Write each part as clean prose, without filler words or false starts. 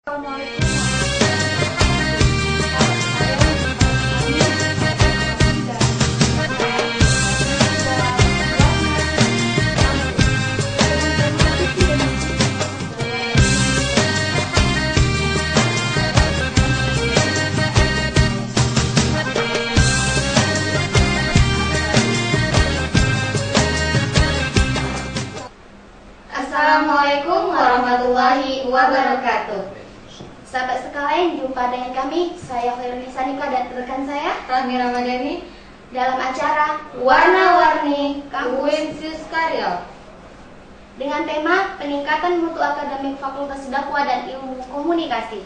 Assalamualaikum warahmatullahi wabarakatuh. Sahabat sekalian, jumpa dengan kami, saya Khairul Sanika dan rekan saya Rahmi Ramadhani dalam acara Warna-Warni UIN Karya dengan tema peningkatan mutu akademik Fakultas Dakwah dan Ilmu Komunikasi.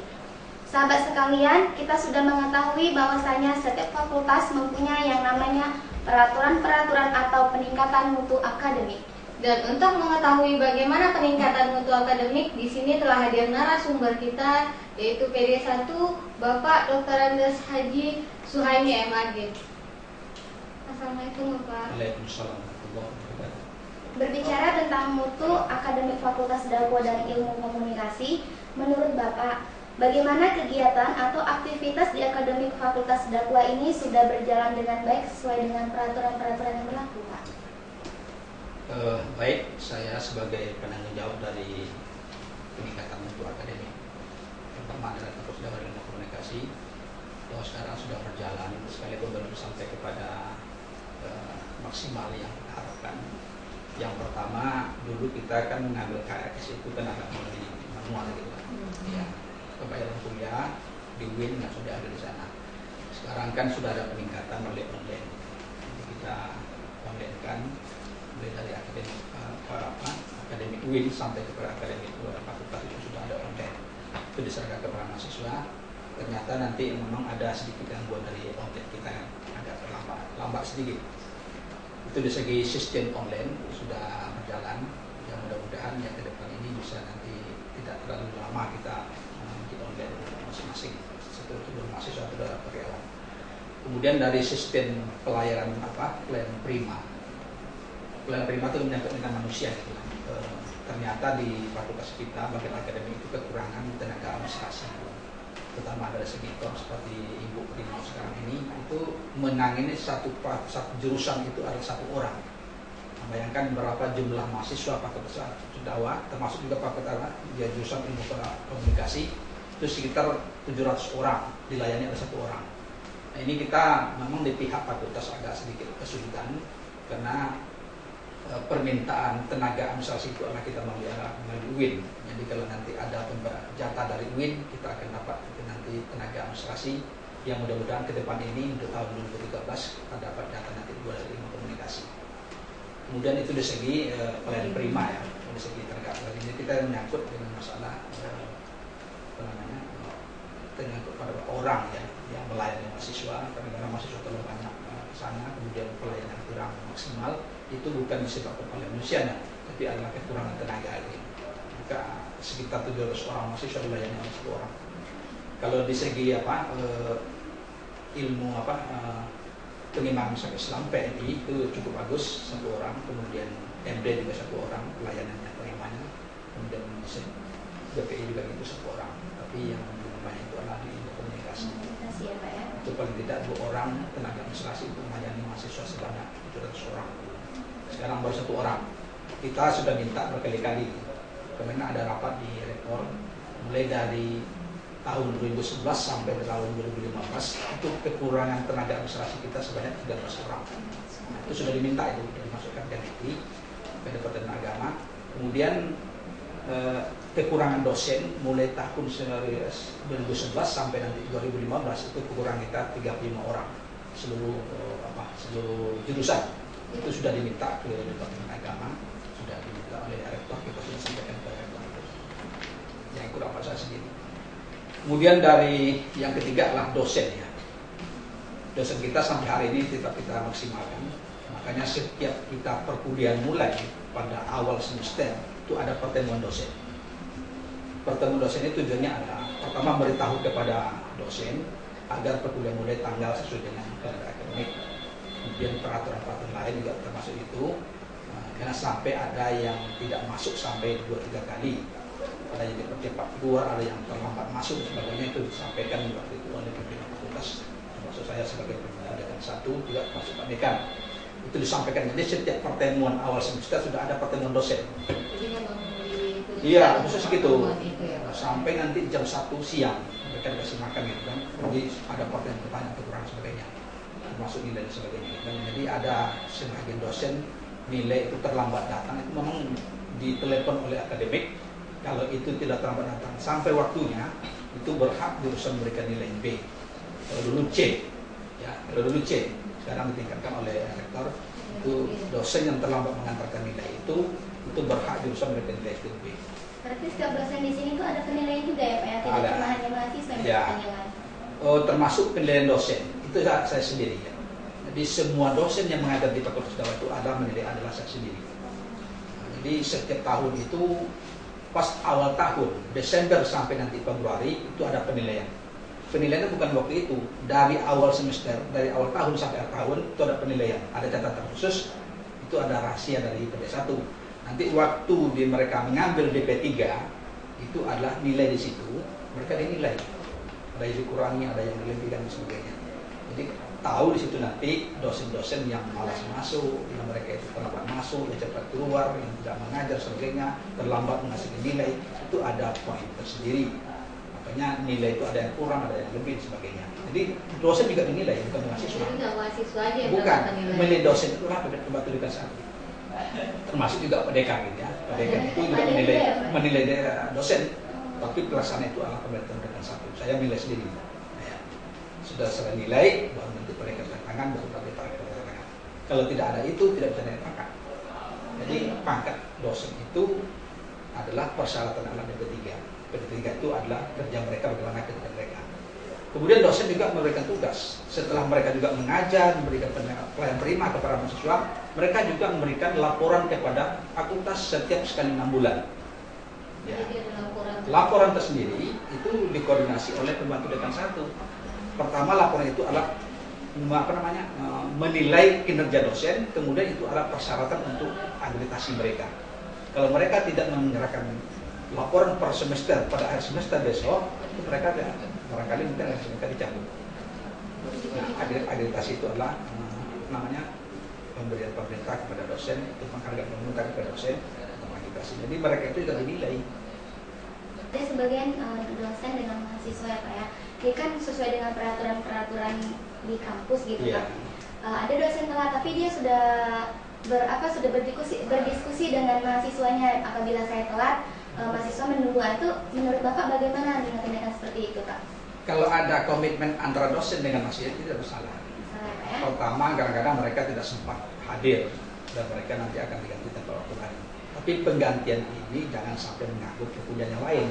Sahabat sekalian, kita sudah mengetahui bahwasanya setiap fakultas mempunyai yang namanya peraturan-peraturan atau peningkatan mutu akademik. Dan untuk mengetahui bagaimana peningkatan mutu akademik, di sini telah hadir narasumber kita, yaitu PD1 Bapak Dr. Andes Haji Suhaimi MAG. Assalamualaikum Bapak. Waalaikumsalam. Berbicara tentang mutu akademik Fakultas Dakwah dan Ilmu Komunikasi, menurut Bapak, bagaimana kegiatan atau aktivitas di akademik Fakultas Dakwah ini sudah berjalan dengan baik sesuai dengan peraturan-peraturan yang berlaku, Pak? Baik, saya sebagai penanggung jawab dari peningkatan mutu akademik pertama adalah Fakultas Dakwah dan Ilmu Komunikasi, yang sekarang sudah berjalan sekalipun belum sampai kepada maksimal yang kita harapkan. Yang pertama, dulu kita kan mengambil KRS itu kan agak melalui manual gitu kan. Ya, pembayaran kuliah di UIN yang sudah ada di sana. Sekarang kan sudah ada peningkatan oleh online. Jadi kita online kan mulai dari akademik UIN sampai ke akademik fakultas itu sudah ada online. Itu diserahkan kepada mahasiswa. Ternyata nanti memang ada sedikit gangguan dari online kita yang agak lambat sedikit. Itu dari segi sistem online sudah berjalan. Yang mudah-mudahan yang ke depan ini bisa nanti tidak terlalu lama kita di online masing-masing. Seluruh mahasiswa sudah karyawan. Kemudian dari sistem pelayanan pelayanan prima. Pelayanan prima itu menyangkut dengan manusia gitu. Ternyata di fakultas kita bagian akademik itu kekurangan tenaga administrasi, terutama dari segi seperti Ibu Prima sekarang ini itu menangani satu jurusan itu ada satu orang. Bayangkan berapa jumlah mahasiswa fakultas dakwah termasuk juga fakultas jurusan ilmu komunikasi itu sekitar 700 orang dilayani oleh satu orang. Nah, ini kita memang di pihak fakultas agak sedikit kesulitan karena permintaan tenaga administrasi itu adalah kita melalui UIN. Jadi kalau nanti ada jatah dari UIN, kita akan dapat nanti tenaga administrasi yang mudah-mudahan ke depan ini untuk tahun 2013 kita dapat jatah nanti dari ilmu komunikasi. Kemudian itu dari segi pelayanan prima ya, dari segi tenaga administrasi. Jadi kita menyangkut dengan masalah menyangkut pada orang ya yang melayani mahasiswa, karena mahasiswa terlalu banyak ke sana, kemudian pelayanan kurang maksimal. Itu bukan disebabkan oleh manusianya, tapi adalah kekurangan tenaga ini. Maka sekitar 700 orang mahasiswa dilayani oleh satu orang. Kalau di segi ilmu pengimam Islam PNI itu cukup bagus satu orang, kemudian MD juga satu orang pelayanannya pengimannya, kemudian BPI juga itu satu orang. Tapi yang namanya itu adalah di ilmu komunikasi. Ya, Pak, ya? Itu paling tidak 2 orang tenaga administrasi itu melayani mahasiswa sebanyak 700 orang. Sekarang baru 1 orang. Kita sudah minta berkali-kali. Kemarin ada rapat di rektor mulai dari tahun 2011 sampai tahun 2015 itu kekurangan tenaga administrasi kita sebanyak 13 orang. Nah, itu sudah diminta itu dimasukkan ke NETI, ke Departemen Agama. Kemudian kekurangan dosen mulai tahun 2011 sampai nanti 2015 itu kekurangan kita 35 orang seluruh jurusan. Itu sudah diminta ke Departemen Agama, sudah diminta oleh rektor, kita sudah sampaikan ke rektor itu. Yang kurang saya sendiri. Kemudian dari yang ketiga adalah dosen ya. Dosen kita sampai hari ini tetap kita maksimalkan. Makanya setiap kita perkuliahan mulai pada awal semester itu ada pertemuan dosen. Pertemuan dosen itu tujuannya adalah pertama memberitahu kepada dosen agar perkuliahan mulai tanggal sesuai dengan kalender akademik. Kemudian peraturan-peraturan lain juga termasuk itu, karena sampai ada yang tidak masuk sampai 2-3 kali. ada yang dipercepat keluar, ada yang terlambat masuk, sebagainya itu disampaikan waktu itu oleh pimpinan fakultas, termasuk saya sebagai pimpinan dekan 1, juga termasuk Pak Dekan. Itu disampaikan, jadi setiap pertemuan awal semester sudah ada pertemuan dosen. Jadi memang Iya, khusus gitu. Ya, Sampai nanti jam 1 siang mereka dikasih makan gitu kan. Jadi ada pertanyaan kekurangan sebagainya, termasuk nilai dan sebagainya. Dan jadi ada sebagian dosen nilai itu terlambat datang, itu memang ditelepon oleh akademik. Kalau itu tidak terlambat datang sampai waktunya, itu berhak diurusan memberikan nilai B. Kalau dulu C, ya kalau dulu C, sekarang ditingkatkan oleh rektor. Itu dosen yang terlambat mengantarkan nilai itu berhak diurusan memberikan nilai itu B. Berarti setiap dosen di sini tuh ada penilaian juga ya Pak ya? Tidak Ada. cuma hanya mahasiswa yang Ya. penilaian. Oh, termasuk penilaian dosen itu saya sendiri ya. Jadi semua dosen yang mengajar di Fakultas Dakwah itu adalah saya sendiri. Nah, jadi setiap tahun itu pas awal tahun Desember sampai nanti Februari itu ada penilaian. Penilaiannya bukan waktu itu, dari awal semester, dari awal tahun sampai akhir tahun itu ada penilaian. Ada catatan khusus, itu ada rahasia dari PD1. Nanti waktu mereka mengambil DP3 itu adalah nilai di situ, mereka dinilai. Ada yang dikurangi, ada yang dilebihkan dan sebagainya. Jadi tahu di situ nanti dosen-dosen yang malas masuk, yang mereka itu terlambat masuk, yang cepat keluar, yang tidak mengajar sebagainya, terlambat menghasilkan nilai, itu ada poin tersendiri. Makanya nilai itu ada yang kurang, ada yang lebih dan sebagainya. Jadi dosen juga dinilai, bukan mahasiswa. Jadi nggak mahasiswa aja yang Bukan, mendapatkan nilai. menilai dosen itu lah pembantu dekan 1. Termasuk juga Pak Dekan gitu ya. Pak Dekan itu juga menilai dosen, tapi pelaksana itu adalah pembantu dekan 1. Saya nilai sendiri. Ya. Sudah saya nilai, baru nanti Pak Dekan tanda tangan, baru Pak Dekan tanda tangan. Kalau tidak ada itu, tidak bisa naik pangkat. Jadi pangkat dosen itu adalah persyaratan alat DP3. DP3 itu adalah kerja mereka, bagaimana kerja mereka. Kemudian dosen juga memberikan tugas. Setelah mereka juga mengajar, memberikan pelayanan prima kepada mahasiswa, mereka juga memberikan laporan kepada fakultas setiap sekali 6 bulan. Ya. Jadi ada Laporan tersendiri itu dikoordinasi oleh pembantu dekan 1. Pertama laporan itu adalah menilai kinerja dosen, kemudian itu adalah persyaratan untuk akreditasi mereka. Kalau mereka tidak menyerahkan laporan per semester pada akhir semester besok, itu mereka barangkali mungkin mereka dicabut. Nah, akreditasi itu adalah pemberian pemerintah kepada dosen, itu penghargaan pemerintah kepada dosen untuk akreditasi. Jadi mereka itu juga dinilai. Ada sebagian dosen dengan mahasiswa ya Pak ya. Dia kan sesuai dengan peraturan-peraturan di kampus gitu Iya. Kan. Ada dosen telat tapi dia sudah berdiskusi dengan mahasiswanya. Apabila saya telat, mahasiswa menunggu. Itu menurut Bapak bagaimana dengan tindakan seperti itu Pak? Kalau ada komitmen antara dosen dengan mahasiswa itu tidak bersalah. Salah Pak ya? Pertama, kadang-kadang mereka tidak sempat hadir dan mereka nanti akan diganti tempat waktu lain. Tapi penggantian ini jangan sampai mengganggu pekerjaan yang lain.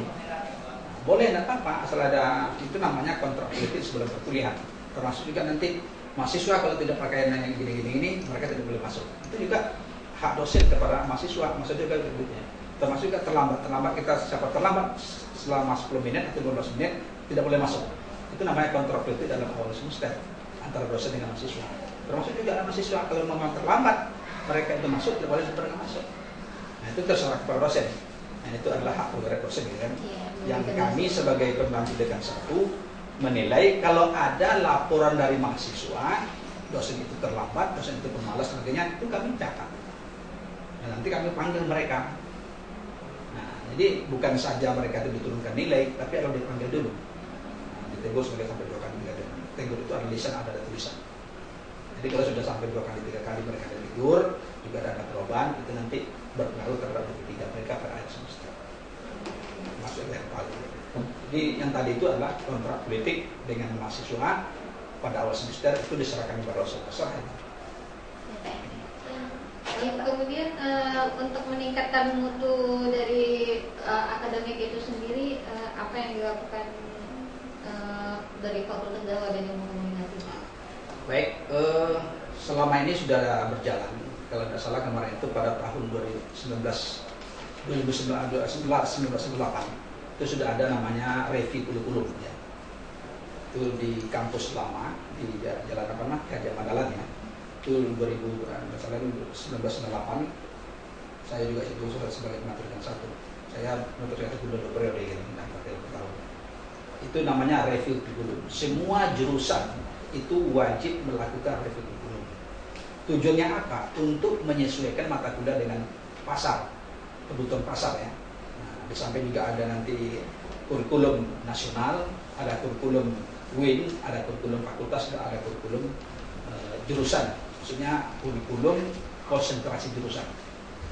Boleh, tidak apa-apa, asal ada, itu namanya kontrak politik sebelum perkuliahan. Termasuk juga nanti mahasiswa kalau tidak pakaian yang gini-gini ini, mereka tidak boleh masuk. Itu juga hak dosen kepada mahasiswa juga berikutnya. Termasuk juga terlambat kita siapa terlambat selama 10 menit atau 15 menit tidak boleh masuk. Itu namanya kontrak politik dalam awal semester antara dosen dengan mahasiswa. Termasuk juga mahasiswa kalau memang terlambat mereka itu masuk tidak boleh sebenarnya masuk. Nah itu terserah kepada dosen. Nah itu adalah hak prerogatif dosen kan. Yang kami sebagai pembantu dekan 1 menilai kalau ada laporan dari mahasiswa dosen itu terlambat, dosen itu pemalas sebagainya, itu kami catat. Nah, nanti kami panggil mereka. Nah, jadi bukan saja mereka itu diturunkan nilai, tapi kalau dipanggil dulu. Nah, ditegur sampai 2 kali, 3 kali. Tegur itu ada lisan, ada tulisan. Jadi kalau sudah sampai 2 kali, 3 kali mereka ditegur, juga ada perubahan, itu nanti berpengaruh terhadap DP3 mereka pada akhir semester. Maksudnya yang paling. Jadi yang tadi itu adalah kontrak politik dengan mahasiswa pada awal semester itu diserahkan kepada dosen besar. Kemudian untuk meningkatkan mutu dari akademik itu sendiri, apa yang dilakukan dari Fakultas Dakwah dan Ilmu Komunikasi? Baik, selama ini sudah berjalan. Kalau tidak salah kemarin itu pada tahun 1998 itu sudah ada namanya Revi kurikulum ya. Itu di kampus lama di Jalan Gajah Madalan ya. Itu 1998 saya juga itu sudah sebagai pembantu dekan 1. Saya menuntut kurikulum 2 periode gitu, tidak pakai tahun. Itu namanya review kurikulum. Semua jurusan itu wajib melakukan review kurikulum. Tujuannya apa? Untuk menyesuaikan mata kuliah dengan pasar, kebutuhan pasar ya. Nah, di samping juga ada nanti kurikulum nasional, ada kurikulum UIN, ada kurikulum fakultas, ada kurikulum jurusan. Maksudnya kurikulum konsentrasi jurusan.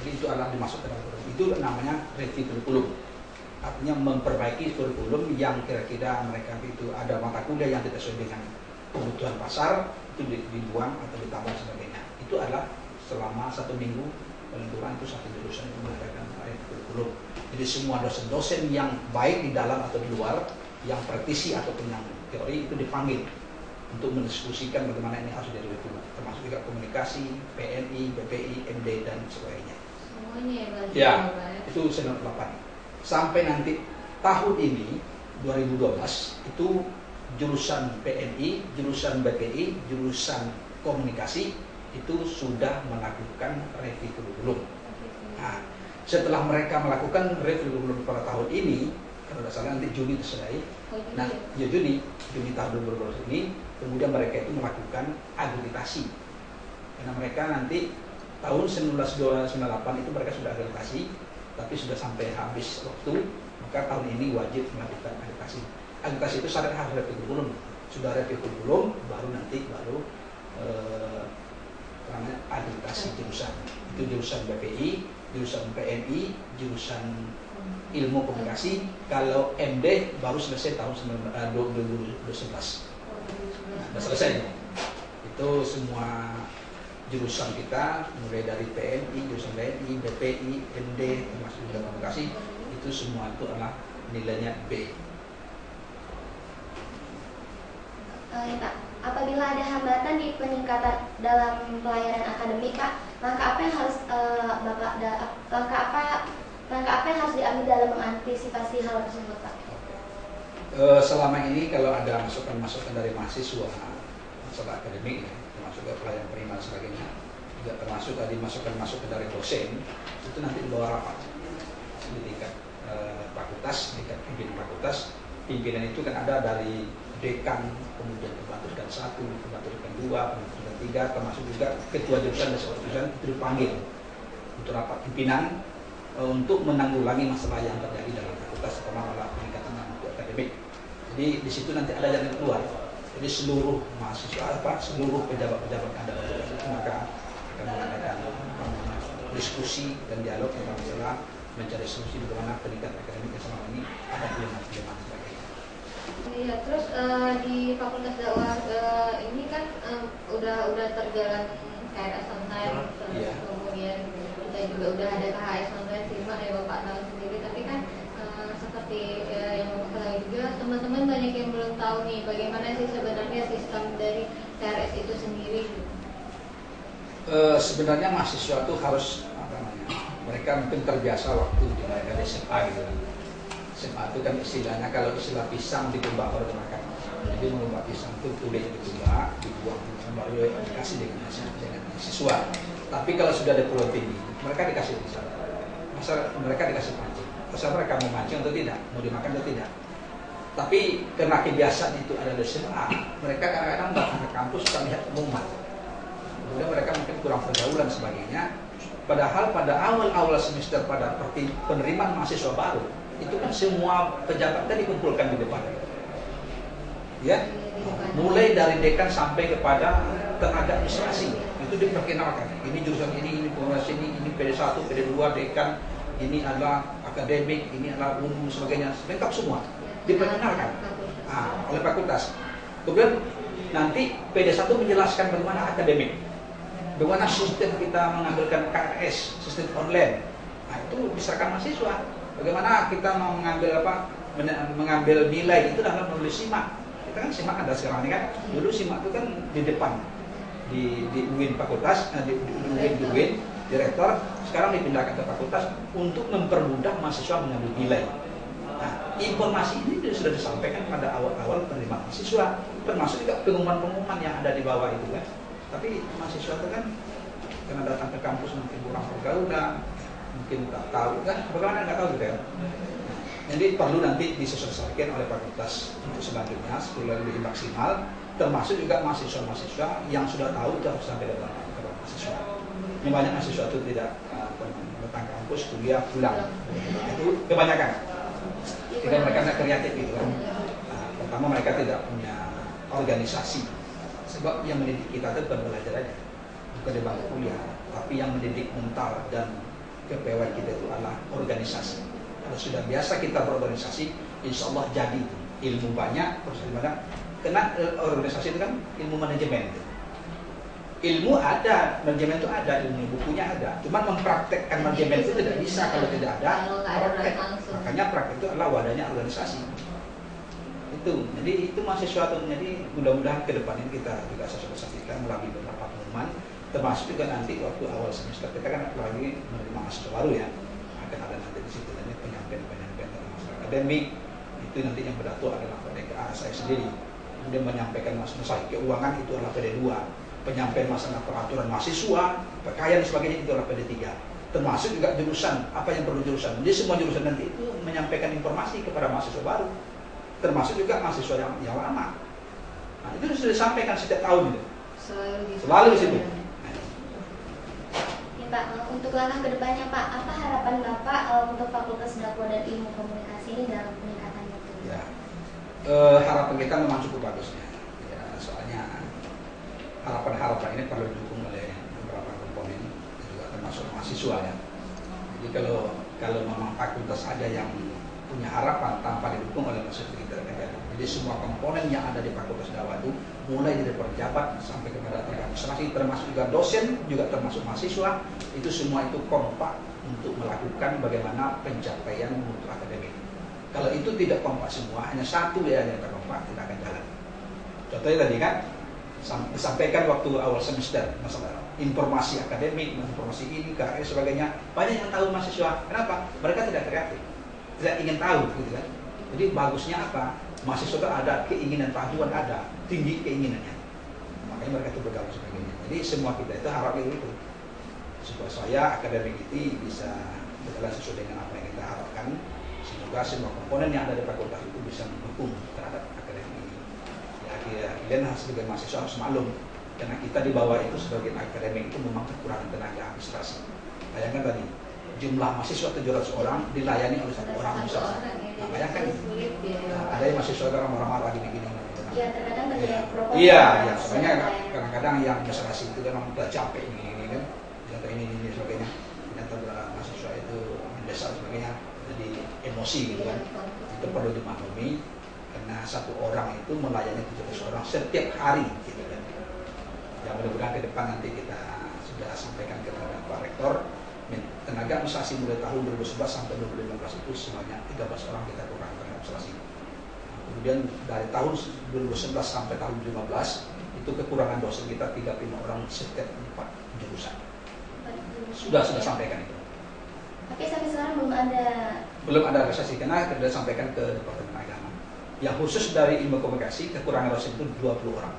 Jadi itu adalah dimasukkan dalam kurikulum. Itu namanya review kurikulum. Artinya memperbaiki kurikulum yang kira-kira mereka itu ada mata kuliah yang tidak sesuai dengan kebutuhan pasar, itu dibuang atau ditambah sebagainya. Itu adalah selama 1 minggu paling kurang itu 1 jurusan itu mengadakan review kurikulum. Jadi semua dosen-dosen yang baik di dalam atau di luar, yang praktisi ataupun yang teori itu dipanggil untuk mendiskusikan bagaimana ini harus direview, termasuk juga komunikasi, PNI, BPI, MD dan sebagainya. Semuanya ya, itu 98. Sampai nanti tahun ini 2012 itu jurusan PNI, jurusan BPI, jurusan komunikasi itu sudah melakukan review kurikulum. Nah, setelah mereka melakukan review kurikulum pada tahun ini, kalau tidak salah nanti Juni selesai. Nah, ya Juni tahun 2012 ini, kemudian mereka itu melakukan akreditasi. Karena mereka nanti tahun 1998 itu mereka sudah akreditasi, tapi sudah sampai habis waktu, maka tahun ini wajib melakukan akreditasi. Akreditasi itu syarat harus review kurikulum. Sudah review kurikulum, baru akreditasi jurusan. Itu jurusan BPI, jurusan PNI, jurusan ilmu komunikasi. Kalau MD baru selesai tahun 2011. Sudah selesai. Itu semua jurusan kita, mulai dari PNI, jurusan PNI, BPI, MD, termasuk juga komunikasi, itu semua itu adalah nilainya B. Ya, Pak. Apabila ada hambatan di peningkatan dalam pelayanan akademik, Pak, langkah apa yang harus langkah apa yang harus diambil dalam mengantisipasi hal tersebut, Pak? Selama ini kalau ada masukan-masukan dari mahasiswa masalah akademik, ya, termasuk pelayanan primer sebagainya, juga termasuk tadi masukan-masukan dari dosen, itu nanti dibawa rapat di tingkat fakultas, tingkat pimpinan fakultas. Pimpinan itu kan ada dari dekan, kemudian pembantu dekan 1, pembantu dekan 2, pembantu dekan 3, termasuk juga ketua jurusan dan sekretaris jurusan itu dipanggil untuk rapat pimpinan untuk menanggulangi masalah yang terjadi dalam fakultas, terutama masalah peningkatan mutu akademik. Jadi di situ nanti ada jalan keluar. Jadi seluruh mahasiswa, seluruh pejabat-pejabat yang ada di fakultas itu maka akan mengadakan diskusi dan dialog tentang masalah mencari solusi bagaimana peningkatan akademik yang selama ini ada kelemahan sebagainya. Iya, terus di Fakultas Dakwah ini kan udah terjalan KRS online, Iya. kemudian kita juga udah ada KHS online simak ya Bapak tahu sendiri, tapi kan seperti yang Bapak ketahui juga teman-teman banyak yang belum tahu nih bagaimana sih sebenarnya sistem dari KRS itu sendiri. Sebenarnya mahasiswa itu harus mereka mungkin terbiasa waktu di mereka di SMA gitu kan. SMA itu kan istilahnya kalau istilah pisang ditumbak baru dimakan. Jadi mengumbak pisang itu kulitnya ditumbak, dibuang baru dikasih dengan siswa. Tapi kalau sudah ada perguruan tinggi, mereka dikasih pisang. Masa mereka dikasih pancing. Masa mereka mau mancing atau tidak, mau dimakan atau tidak. Tapi karena kebiasaan itu ada di SMA, mereka kadang-kadang datang ke kampus suka lihat pengumuman. Kemudian mereka mungkin kurang pergaulan sebagainya. Padahal pada awal-awal semester pada penerimaan mahasiswa baru itu kan semua pejabat tadi dikumpulkan di depan, ya, mulai dari dekan sampai kepada tenaga administrasi itu diperkenalkan. Ini jurusan ini komunikasi ini PD1, PD2, dekan, ini adalah akademik, ini adalah umum sebagainya, lengkap semua diperkenalkan oleh fakultas. Kemudian nanti PD1 menjelaskan bagaimana akademik, bagaimana sistem kita mengambilkan KRS, sistem online. Nah, itu diserahkan mahasiswa. Bagaimana kita mau mengambil nilai itu dalam menulis simak. Kita kan simak ada sekarang ini kan. Dulu simak itu kan di depan di UIN fakultas, di UIN direktor. Sekarang dipindahkan ke fakultas untuk mempermudah mahasiswa mengambil nilai. Nah, informasi ini sudah disampaikan pada awal-awal penerimaan mahasiswa, termasuk juga pengumuman-pengumuman yang ada di bawah itu kan. Tapi mahasiswa itu kan karena datang ke kampus mungkin kurang pergaulan, mungkin tak tahu kan, bagaimana nggak tahu gitu ya. Jadi perlu nanti disesuaikan oleh fakultas untuk selanjutnya supaya lebih maksimal, termasuk juga mahasiswa-mahasiswa yang sudah tahu itu harus sampai ke mahasiswa. Ini banyak mahasiswa itu tidak datang kampus, kuliah, pulang. Itu kebanyakan. Jika mereka tidak kreatif gitu kan. Nah, pertama mereka tidak punya organisasi. Sebab yang mendidik kita itu bukan belajar aja, bukan di bangku kuliah, tapi yang mendidik mental dan kepegawaian kita itu adalah organisasi. Kalau sudah biasa kita berorganisasi, insya Allah jadi ilmu banyak. Terus gimana? Karena organisasi itu kan ilmu manajemen. Ilmu ada, manajemen itu ada, ilmu bukunya ada. Cuma mempraktekkan manajemen itu tidak bisa kalau tidak ada praktek. Makanya praktek itu adalah wadahnya organisasi. Itu, jadi itu mahasiswa tuh. Jadi mudah-mudahan ke depan ini kita juga sosialisasikan melalui beberapa pengumuman, termasuk juga nanti waktu awal semester kita kan lagi menerima mahasiswa baru ya. Akan ada nanti di situ nanti penyampaian tentang masalah akademik. Itu nanti yang berdato adalah PDKA saya sendiri. Kemudian menyampaikan masalah keuangan itu adalah PD2. Penyampaian masalah peraturan mahasiswa, pakaian dan sebagainya itu adalah PD3. Termasuk juga jurusan, apa yang perlu jurusan. Jadi semua jurusan nanti itu menyampaikan informasi kepada mahasiswa baru. Termasuk juga mahasiswa yang lama. Nah, itu sudah disampaikan setiap tahun itu. Selalu di situ. Pak, untuk langkah kedepannya Pak, apa harapan Bapak untuk Fakultas Dakwah dan Ilmu Komunikasi ini dalam peningkatannya? Ya, harapan kita memang cukup bagus ya, soalnya harapan-harapan ini perlu didukung oleh beberapa komponen, juga termasuk mahasiswa ya. Jadi kalau memang fakultas ada yang punya harapan tanpa didukung oleh mahasiswa kita negara. Jadi semua komponen yang ada di Fakultas Dakwah itu mulai dari pejabat sampai kepada administrasi, termasuk juga dosen, juga termasuk mahasiswa, itu semua itu kompak untuk melakukan bagaimana pencapaian mutu akademik. Kalau itu tidak kompak semua, hanya satu ya yang terkompak, tidak akan jalan. Contohnya tadi kan disampaikan waktu awal semester masalah informasi akademik, informasi ini, KRS sebagainya, banyak yang tahu mahasiswa. Kenapa? Mereka tidak kreatif, tidak ingin tahu, gitu kan? Jadi bagusnya apa? Mahasiswa itu ada keinginan tahuan, ada tinggi keinginannya, makanya mereka itu bergaul sebagainya. Jadi semua kita itu harap itu supaya akademik itu bisa berjalan sesuai dengan apa yang kita harapkan. Semoga semua komponen yang ada di fakultas itu bisa mendukung terhadap akademik ini. Ya, kalian sebagai mahasiswa harus maklum, karena kita di bawah itu sebagai akademik itu memang kekurangan tenaga administrasi. Bayangkan tadi jumlah mahasiswa 700 orang dilayani oleh satu orang misalnya. Nah, bayangkan ada yang mahasiswa orang marah-marah gini-gini. Iya, terkadang terjadi problem. Iya, soalnya kadang-kadang yang administrasi itu kan udah capek ini kan, atau ini sebagainya. Ternyata mahasiswa itu mendesak sebagainya, jadi emosi gitu kan. Itu perlu dimaklumi karena satu orang itu melayani 700 orang setiap hari gitu kan. Yang mudah-mudahan ke depan nanti kita sudah sampaikan kepada Pak Rektor, tenaga administrasi mulai tahun 2011 sampai 2015 itu sebanyak 13 orang kita kurang tenaga administrasi. Kemudian dari tahun 2011 sampai tahun 2015 itu kekurangan dosen kita 35 orang setiap 4 jurusan. Sudah sampaikan itu. Tapi sampai sekarang belum ada realisasi karena sudah sampaikan ke Departemen Agama. Yang khusus dari ilmu komunikasi kekurangan dosen itu 20 orang.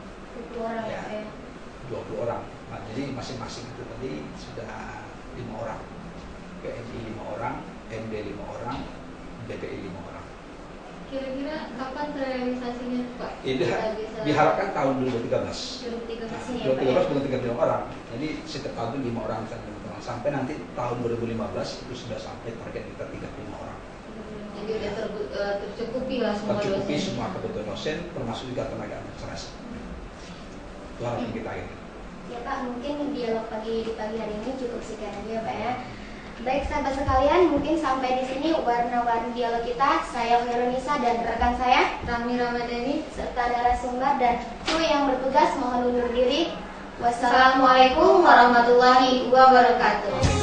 20 orang ya. 20 orang. Nah, jadi masing-masing itu tadi sudah 5 orang. PMI 5 orang, MD 5 orang, BPI 5 orang. Kira-kira kapan terrealisasinya Pak? Ini diharapkan tahun 2013. 2013 ini ya 2013 bukan 35 orang. Jadi setiap tahun itu 5 orang sampai nanti tahun 2015 itu sudah sampai target kita 35 orang. Jadi udah tercukupi lah semua tercukupi dosen. Semua kebutuhan dosen termasuk juga tenaga administrasi. Itu harapan kita ini. Ya Pak, mungkin dialog di pagi hari ini cukup sekian aja ya Pak ya. Baik sahabat sekalian, mungkin sampai di sini warna-warni dialog kita. Saya Veronisa dan rekan saya Rami Ramadhani serta narasumber dan kru yang bertugas mohon undur diri. Wassalamualaikum warahmatullahi wabarakatuh.